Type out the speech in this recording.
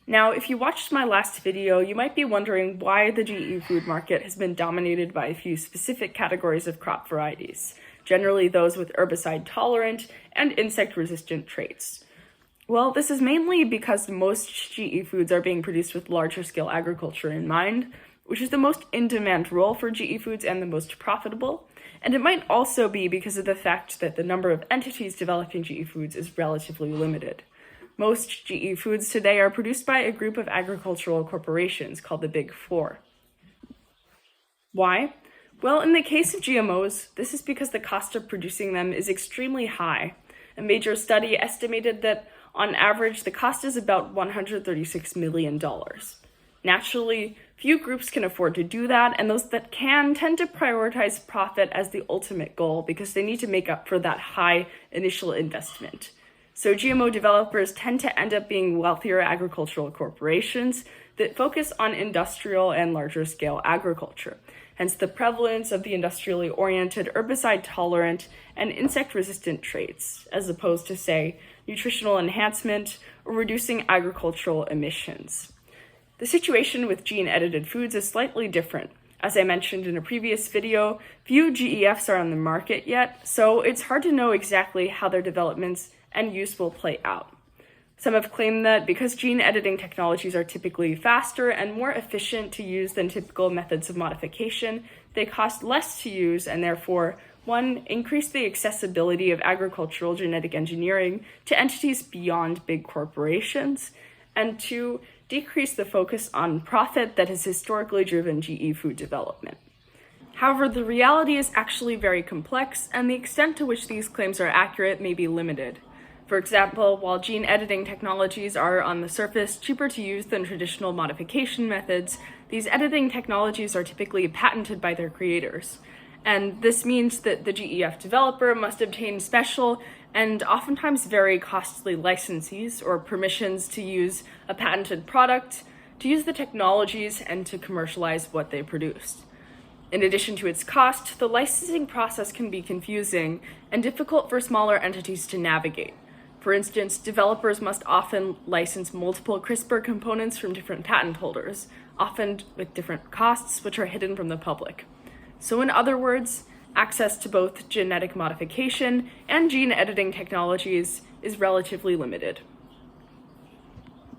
Now, if you watched my last video, you might be wondering why the GE food market has been dominated by a few specific categories of crop varieties, generally those with herbicide-tolerant and insect-resistant traits. Well, this is mainly because most GE foods are being produced with larger-scale agriculture in mind, which is the most in-demand role for GE foods and the most profitable. And it might also be because of the fact that the number of entities developing GE foods is relatively limited. Most GE foods today are produced by a group of agricultural corporations called the Big Four. Why? Well, in the case of GMOs, this is because the cost of producing them is extremely high. A major study estimated that, on average, the cost is about $136 million. Naturally, few groups can afford to do that, and those that can tend to prioritize profit as the ultimate goal because they need to make up for that high initial investment. So GMO developers tend to end up being wealthier agricultural corporations that focus on industrial and larger scale agriculture. Hence the prevalence of the industrially oriented herbicide-tolerant and insect-resistant traits, as opposed to, say, nutritional enhancement or reducing agricultural emissions. The situation with gene-edited foods is slightly different. As I mentioned in a previous video, few GEFs are on the market yet, so it's hard to know exactly how their developments and use will play out. Some have claimed that because gene editing technologies are typically faster and more efficient to use than typical methods of modification, they cost less to use and therefore, 1, increase the accessibility of agricultural genetic engineering to entities beyond big corporations, and 2, decrease the focus on profit that has historically driven GE food development. However, the reality is actually very complex, and the extent to which these claims are accurate may be limited. For example, while gene editing technologies are on the surface cheaper to use than traditional modification methods, these editing technologies are typically patented by their creators. And this means that the GEF developer must obtain special and oftentimes very costly licenses or permissions to use a patented product, to use the technologies, and to commercialize what they produced. In addition to its cost, the licensing process can be confusing and difficult for smaller entities to navigate. For instance, developers must often license multiple CRISPR components from different patent holders, often with different costs which are hidden from the public. So in other words, access to both genetic modification and gene editing technologies is relatively limited.